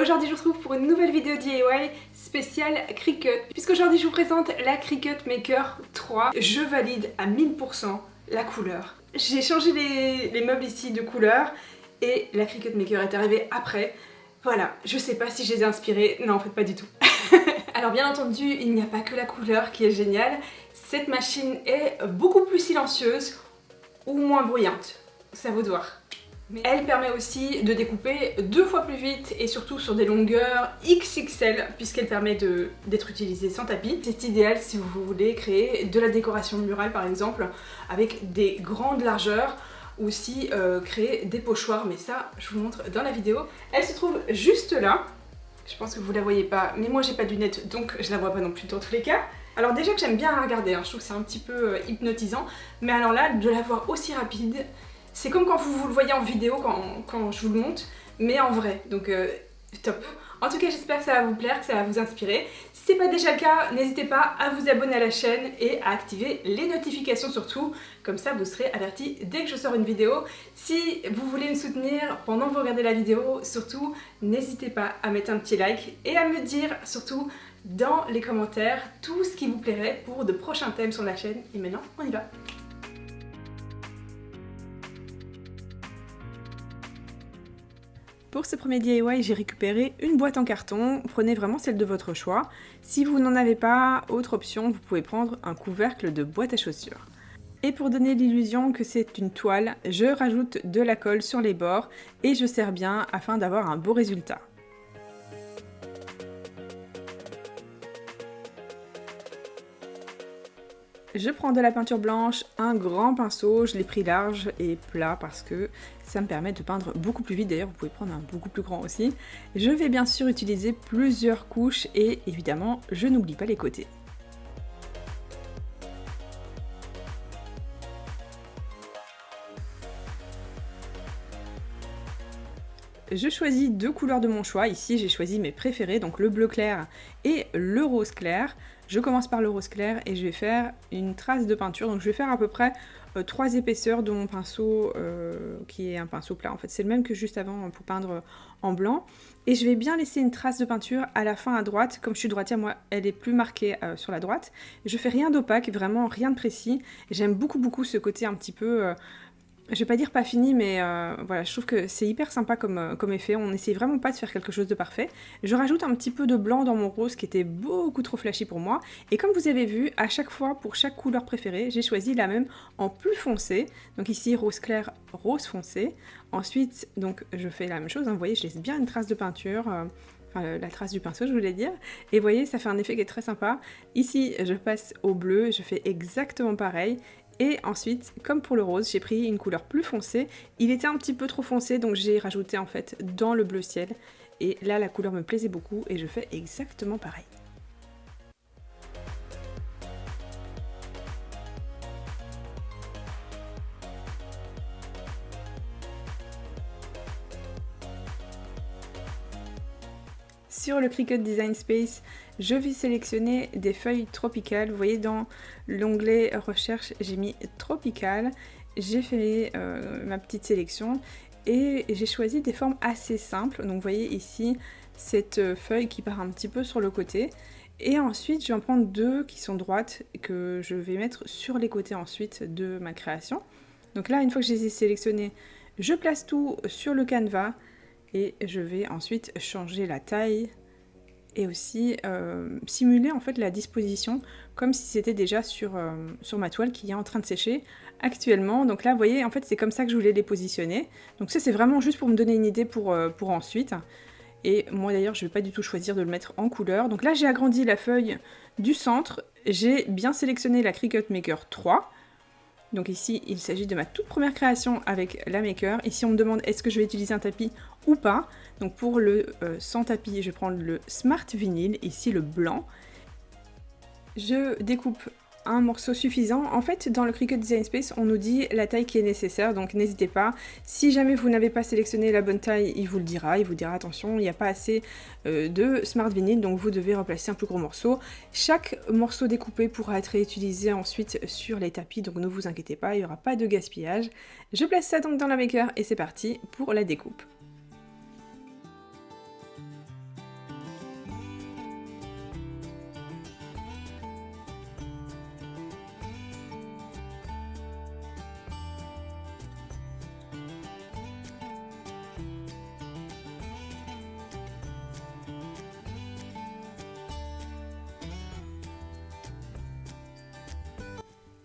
aujourd'hui je vous retrouve pour une nouvelle vidéo DIY spéciale Cricut. Puisqu'aujourd'hui je vous présente la Cricut Maker 3. Je valide à 1000% la couleur. J'ai changé les meubles ici de couleur et la Cricut Maker est arrivée après. Voilà, je sais pas si je les ai inspirés, non en fait pas du tout. Alors bien entendu, il n'y a pas que la couleur qui est géniale. Cette machine est beaucoup plus silencieuse ou moins bruyante, ça vous de voir. Mais elle permet aussi de découper 2 fois plus vite et surtout sur des longueurs XXL puisqu'elle permet d'être utilisée sans tapis. C'est idéal si vous voulez créer de la décoration murale par exemple avec des grandes largeurs ou aussi créer des pochoirs, mais ça je vous montre dans la vidéo. Elle se trouve juste là, je pense que vous la voyez pas mais moi j'ai pas de lunettes donc je la vois pas non plus dans tous les cas. Alors déjà que j'aime bien la regarder, je trouve que c'est un petit peu hypnotisant, mais alors là de la voir aussi rapide, c'est comme quand vous le voyez en vidéo, quand je vous le montre, mais en vrai, donc top. En tout cas, j'espère que ça va vous plaire, que ça va vous inspirer. Si ce n'est pas déjà le cas, n'hésitez pas à vous abonner à la chaîne et à activer les notifications surtout, comme ça vous serez avertis dès que je sors une vidéo. Si vous voulez me soutenir pendant que vous regardez la vidéo, surtout, n'hésitez pas à mettre un petit like et à me dire surtout dans les commentaires tout ce qui vous plairait pour de prochains thèmes sur la chaîne. Et maintenant, on y va. Pour ce premier DIY, j'ai récupéré une boîte en carton, prenez vraiment celle de votre choix. Si vous n'en avez pas, autre option, vous pouvez prendre un couvercle de boîte à chaussures. Et pour donner l'illusion que c'est une toile, je rajoute de la colle sur les bords et je serre bien afin d'avoir un beau résultat. Je prends de la peinture blanche, un grand pinceau, je l'ai pris large et plat parce que ça me permet de peindre beaucoup plus vite, d'ailleurs vous pouvez prendre un beaucoup plus grand aussi. Je vais bien sûr utiliser plusieurs couches et évidemment je n'oublie pas les côtés. Je choisis 2 couleurs de mon choix, ici j'ai choisi mes préférés, donc le bleu clair et le rose clair. Je commence par le rose clair et je vais faire une trace de peinture, donc je vais faire à peu près 3 épaisseurs de mon pinceau qui est un pinceau plat en fait, c'est le même que juste avant pour peindre en blanc. Et je vais bien laisser une trace de peinture à la fin à droite, comme je suis droitière moi elle est plus marquée sur la droite. Je fais rien d'opaque, vraiment rien de précis, j'aime beaucoup ce côté un petit peu... je vais pas dire pas fini, mais voilà, je trouve que c'est hyper sympa comme effet. On n'essaye vraiment pas de faire quelque chose de parfait. Je rajoute un petit peu de blanc dans mon rose qui était beaucoup trop flashy pour moi. Et comme vous avez vu, à chaque fois, pour chaque couleur préférée, j'ai choisi la même en plus foncé. Donc ici, rose clair, rose foncé. Ensuite, donc je fais la même chose. Vous voyez, je laisse bien une trace de peinture. Enfin, la trace du pinceau, je voulais dire. Et vous voyez, ça fait un effet qui est très sympa. Ici, je passe au bleu. Je fais exactement pareil. Et ensuite, comme pour le rose, j'ai pris une couleur plus foncée. Il était un petit peu trop foncé, donc j'ai rajouté en fait dans le bleu ciel. Et là, la couleur me plaisait beaucoup et je fais exactement pareil. Sur le Cricut Design Space, je vais sélectionner des feuilles tropicales. Vous voyez dans l'onglet recherche, j'ai mis tropical. J'ai fait ma petite sélection et j'ai choisi des formes assez simples. Donc vous voyez ici cette feuille qui part un petit peu sur le côté. Et ensuite, je vais en prendre 2 qui sont droites que je vais mettre sur les côtés ensuite de ma création. Donc là, une fois que je les ai sélectionnées, je place tout sur le canevas. Et je vais ensuite changer la taille et aussi simuler en fait la disposition comme si c'était déjà sur ma toile qui est en train de sécher actuellement. Donc là vous voyez en fait c'est comme ça que je voulais les positionner. Donc ça c'est vraiment juste pour me donner une idée pour ensuite. Et moi d'ailleurs je ne vais pas du tout choisir de le mettre en couleur. Donc là j'ai agrandi la feuille du centre, j'ai bien sélectionné la Cricut Maker 3. Donc ici, il s'agit de ma toute première création avec la Maker. Ici, on me demande est-ce que je vais utiliser un tapis ou pas. Donc pour le sans tapis, je vais prendre le Smart Vinyl, ici le blanc. Je découpe un morceau suffisant. En fait, dans le Cricut Design Space, on nous dit la taille qui est nécessaire, donc n'hésitez pas. Si jamais vous n'avez pas sélectionné la bonne taille, il vous le dira. Il vous dira attention, il n'y a pas assez de Smart Vinyl, donc vous devez replacer un plus gros morceau. Chaque morceau découpé pourra être réutilisé ensuite sur les tapis, donc ne vous inquiétez pas, il n'y aura pas de gaspillage. Je place ça donc dans la Maker et c'est parti pour la découpe.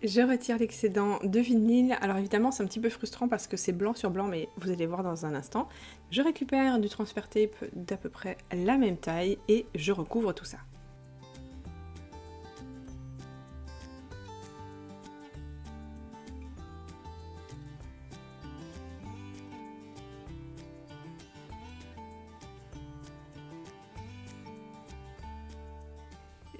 Je retire l'excédent de vinyle. Alors évidemment c'est un petit peu frustrant parce que c'est blanc sur blanc, mais vous allez voir dans un instant. Je récupère du transfer tape d'à peu près la même taille et je recouvre tout ça.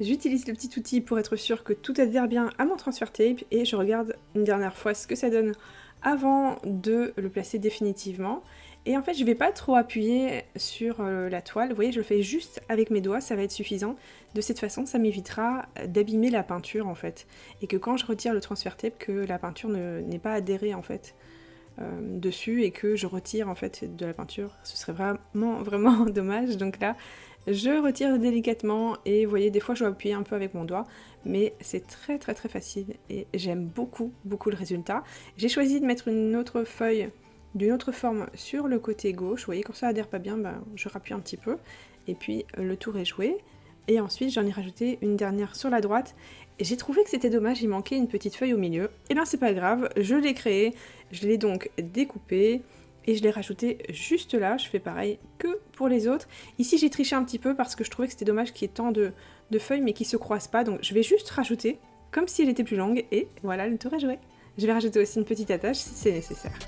J'utilise le petit outil pour être sûre que tout adhère bien à mon transfer tape et je regarde une dernière fois ce que ça donne avant de le placer définitivement. Et en fait, je ne vais pas trop appuyer sur la toile, vous voyez, je le fais juste avec mes doigts, ça va être suffisant. De cette façon, ça m'évitera d'abîmer la peinture en fait. Et que quand je retire le transfer tape, que la peinture n'ait pas adhéré en fait dessus et que je retire en fait de la peinture. Ce serait vraiment dommage. Donc là, je retire délicatement et vous voyez, des fois je dois appuyer un peu avec mon doigt, mais c'est très facile et j'aime beaucoup le résultat. J'ai choisi de mettre une autre feuille d'une autre forme sur le côté gauche. Vous voyez, quand ça adhère pas bien, je rappuie un petit peu et puis le tour est joué. Et ensuite j'en ai rajouté une dernière sur la droite. J'ai trouvé que c'était dommage, il manquait une petite feuille au milieu. Et bien c'est pas grave, je l'ai créée, je l'ai donc découpée et je l'ai rajouté juste là. Je fais pareil que pour les autres. Ici j'ai triché un petit peu parce que je trouvais que c'était dommage qu'il y ait tant de feuilles mais qui se croisent pas. Donc je vais juste rajouter comme si elle était plus longue et voilà, le tour est joué. Je vais rajouter aussi une petite attache si c'est nécessaire.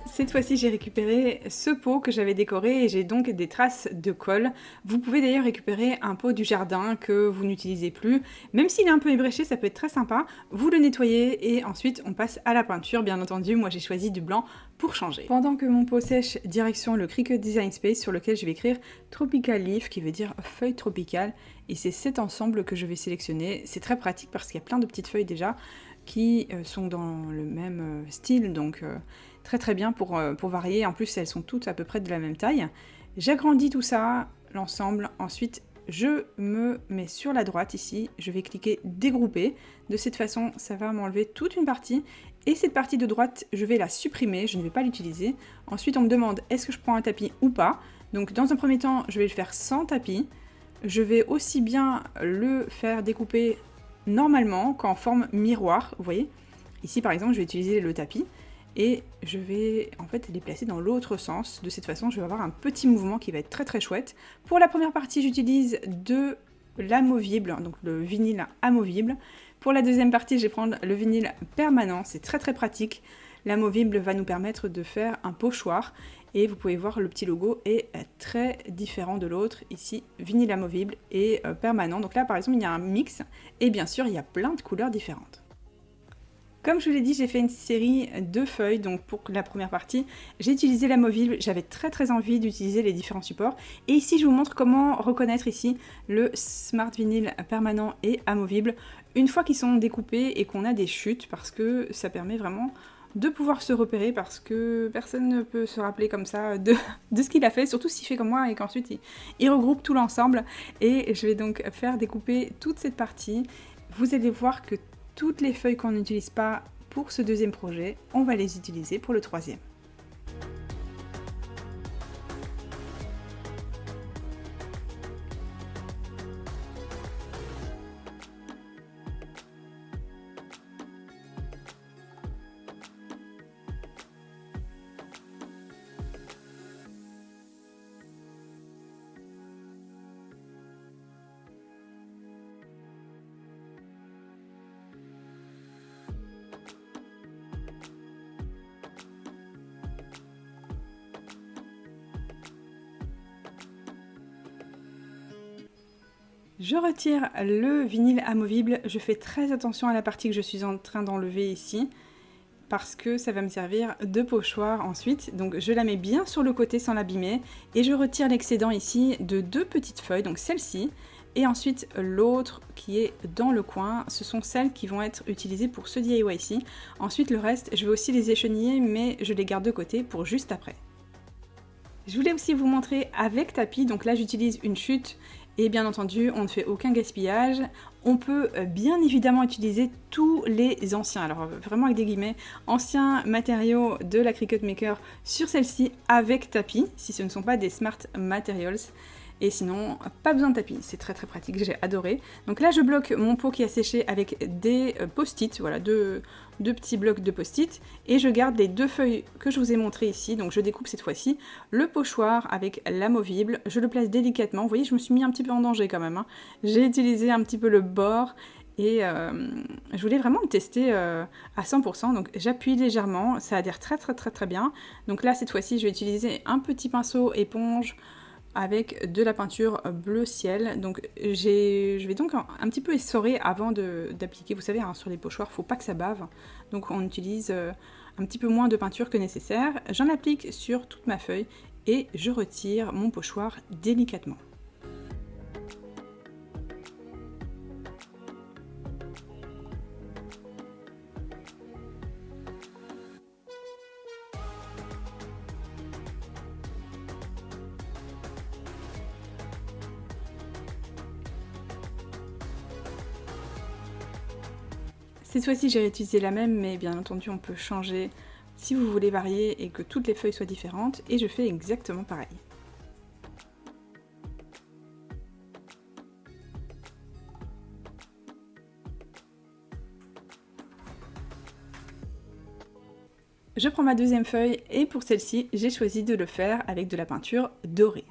Cette fois-ci, j'ai récupéré ce pot que j'avais décoré et j'ai donc des traces de colle. Vous pouvez d'ailleurs récupérer un pot du jardin que vous n'utilisez plus. Même s'il est un peu ébréché, ça peut être très sympa. Vous le nettoyez et ensuite on passe à la peinture. Bien entendu, moi j'ai choisi du blanc pour changer. Pendant que mon pot sèche, direction le Cricut Design Space sur lequel je vais écrire Tropical Leaf, qui veut dire feuille tropicale. Et c'est cet ensemble que je vais sélectionner. C'est très pratique parce qu'il y a plein de petites feuilles déjà qui sont dans le même style, donc très bien pour varier. En plus, elles sont toutes à peu près de la même taille. J'agrandis tout ça, l'ensemble. Ensuite, je me mets sur la droite ici. Je vais cliquer dégrouper. De cette façon, ça va m'enlever toute une partie. Et cette partie de droite, je vais la supprimer. Je ne vais pas l'utiliser. Ensuite, on me demande est-ce que je prends un tapis ou pas. Donc, dans un premier temps, je vais le faire sans tapis. Je vais aussi bien le faire découper normalement qu'en forme miroir, vous voyez. Ici par exemple je vais utiliser le tapis et je vais en fait les placer dans l'autre sens. De cette façon je vais avoir un petit mouvement qui va être très chouette. Pour la première partie j'utilise de l'amovible, donc le vinyle amovible. Pour la deuxième partie je vais prendre le vinyle permanent, c'est très pratique. L'amovible va nous permettre de faire un pochoir et vous pouvez voir le petit logo est très différent de l'autre. Ici, vinyle amovible et permanent. Donc là, par exemple, il y a un mix et bien sûr, il y a plein de couleurs différentes. Comme je vous l'ai dit, j'ai fait une série de feuilles, donc pour la première partie, j'ai utilisé l'amovible, j'avais très envie d'utiliser les différents supports. Et ici, je vous montre comment reconnaître ici le Smart Vinyl permanent et amovible, une fois qu'ils sont découpés et qu'on a des chutes, parce que ça permet vraiment de pouvoir se repérer, parce que personne ne peut se rappeler comme ça de ce qu'il a fait, surtout s'il fait comme moi et qu'ensuite il regroupe tout l'ensemble. Et je vais donc faire découper toute cette partie. Vous allez voir que toutes les feuilles qu'on n'utilise pas pour ce deuxième projet, on va les utiliser pour le troisième. Je retire le vinyle amovible, je fais très attention à la partie que je suis en train d'enlever ici, parce que ça va me servir de pochoir ensuite. Donc je la mets bien sur le côté sans l'abîmer, et je retire l'excédent ici de deux petites feuilles, donc celle-ci, et ensuite l'autre qui est dans le coin, ce sont celles qui vont être utilisées pour ce DIY-ci. Ensuite le reste, je vais aussi les écheniller, mais je les garde de côté pour juste après. Je voulais aussi vous montrer avec tapis, donc là j'utilise une chute Et bien entendu, on ne fait aucun gaspillage. On peut bien évidemment utiliser tous les anciens, alors vraiment avec des guillemets, anciens matériaux de la Cricut Maker sur celle-ci avec tapis, si ce ne sont pas des Smart Materials. Et sinon, pas besoin de tapis, c'est très très pratique, j'ai adoré. Donc là, je bloque mon pot qui a séché avec des post-it, voilà, deux petits blocs de post-it, et je garde les 2 feuilles que je vous ai montrées ici. Donc je découpe cette fois-ci le pochoir avec l'amovible, je le place délicatement. Vous voyez, je me suis mis un petit peu en danger quand même, hein. J'ai utilisé un petit peu le bord, et je voulais vraiment le tester à 100%, donc j'appuie légèrement, ça adhère très très très très bien. Donc là, cette fois-ci, je vais utiliser un petit pinceau éponge, avec de la peinture bleu ciel. Donc je vais donc un petit peu essorer avant d'appliquer. Vous savez, hein, sur les pochoirs, faut pas que ça bave. Donc on utilise un petit peu moins de peinture que nécessaire. J'en applique sur toute ma feuille et je retire mon pochoir délicatement. Cette fois-ci, j'ai réutilisé la même, mais bien entendu, on peut changer si vous voulez varier et que toutes les feuilles soient différentes, et je fais exactement pareil. Je prends ma deuxième feuille, et pour celle-ci, j'ai choisi de le faire avec de la peinture dorée.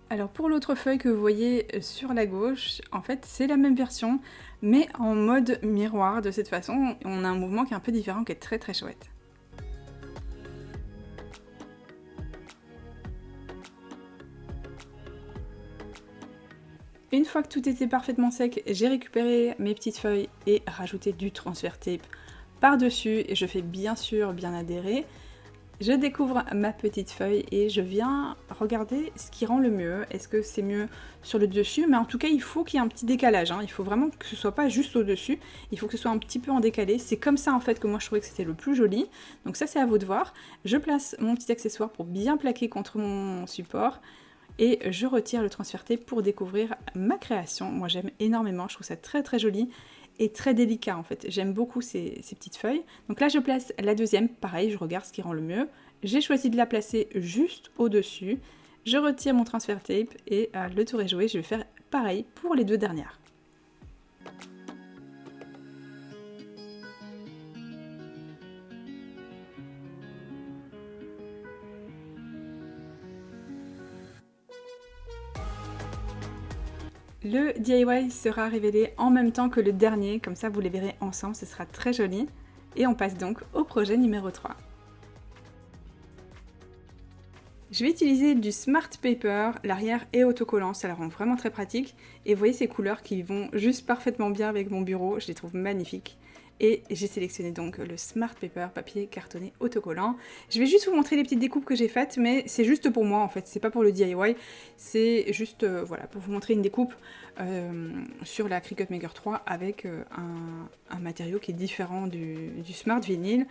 Alors pour l'autre feuille que vous voyez sur la gauche, en fait c'est la même version, mais en mode miroir de cette façon. On a un mouvement qui est un peu différent, qui est très très chouette. Une fois que tout était parfaitement sec, j'ai récupéré mes petites feuilles et rajouté du transfert tape par-dessus, et je fais bien sûr bien adhérer. Je découvre ma petite feuille et je viens regarder ce qui rend le mieux. Est-ce que c'est mieux sur le dessus? Mais en tout cas, il faut qu'il y ait un petit décalage, hein. Il faut vraiment que ce soit pas juste au-dessus, il faut que ce soit un petit peu en décalé. C'est comme ça en fait que moi je trouvais que c'était le plus joli. Donc ça, c'est à vous de voir. Je place mon petit accessoire pour bien plaquer contre mon support. Et je retire le transfert tape pour découvrir ma création. Moi j'aime énormément, je trouve ça très très joli et très délicat en fait. J'aime beaucoup ces petites feuilles. Donc là je place la deuxième, pareil, je regarde ce qui rend le mieux. J'ai choisi de la placer juste au-dessus. Je retire mon transfert tape et le tour est joué. Je vais faire pareil pour les 2 dernières. Le DIY sera révélé en même temps que le dernier, comme ça vous les verrez ensemble, ce sera très joli. Et on passe donc au projet numéro 3. Je vais utiliser du Smart Paper, l'arrière est autocollant, ça la rend vraiment très pratique. Et vous voyez ces couleurs qui vont juste parfaitement bien avec mon bureau, je les trouve magnifiques. Et j'ai sélectionné donc le Smart Paper, papier cartonné autocollant. Je vais juste vous montrer les petites découpes que j'ai faites, mais c'est juste pour moi en fait, c'est pas pour le DIY. C'est juste voilà, pour vous montrer une découpe sur la Cricut Maker 3 avec un matériau qui est différent du Smart Vinyl.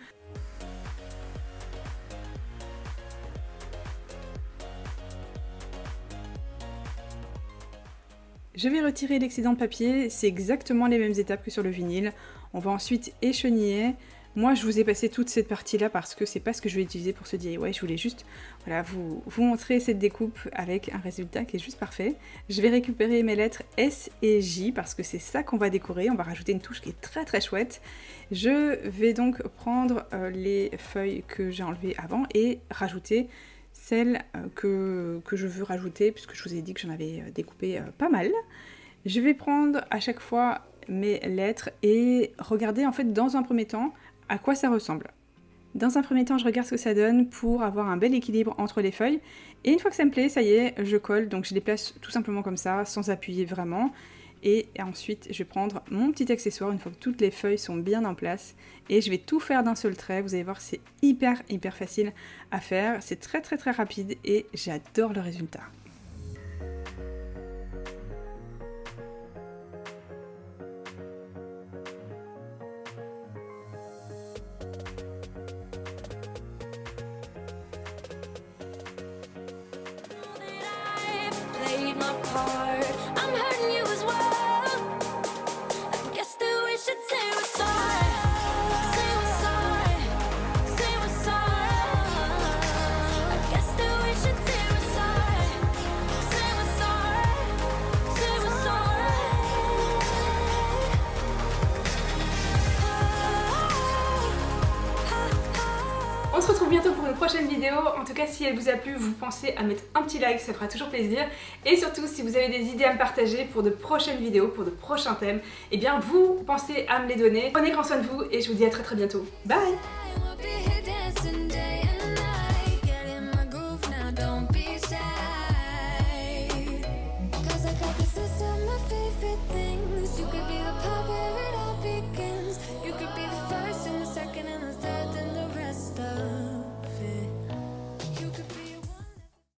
Je vais retirer l'excédent de papier, c'est exactement les mêmes étapes que sur le vinyle. On va ensuite écheniller. Moi je vous ai passé toute cette partie là parce que c'est pas ce que je vais utiliser pour ce DIY, je voulais juste voilà, vous montrer cette découpe avec un résultat qui est juste parfait. Je vais récupérer mes lettres S et J parce que c'est ça qu'on va décorer, on va rajouter une touche qui est très très chouette. Je vais donc prendre les feuilles que j'ai enlevées avant et rajouter celles que je veux rajouter, puisque je vous ai dit que j'en avais découpé pas mal. Je vais prendre à chaque fois mes lettres et regarder en fait dans un premier temps à quoi ça ressemble. Dans un premier temps, je regarde ce que ça donne pour avoir un bel équilibre entre les feuilles. Et une fois que ça me plaît, ça y est, je colle. Donc je les place tout simplement comme ça, sans appuyer vraiment. Et ensuite, je vais prendre mon petit accessoire une fois que toutes les feuilles sont bien en place. Et je vais tout faire d'un seul trait. Vous allez voir, c'est hyper facile à faire. C'est très rapide et j'adore le résultat. heart. I'm hurting you as well. I guess that we should say we're sorry. Say we're sorry. Say we're sorry. I guess that we should say we're sorry. Say we're sorry. Say we're sorry. On se retrouve bientôt pour une prochaine vidéo. En tout cas, si elle vous a plu, vous pensez à mettre un petit like, ça fera toujours plaisir. Et surtout, si vous avez des idées à me partager pour de prochaines vidéos, pour de prochains thèmes, eh bien vous pensez à me les donner. Prenez grand soin de vous et je vous dis à très bientôt. Bye!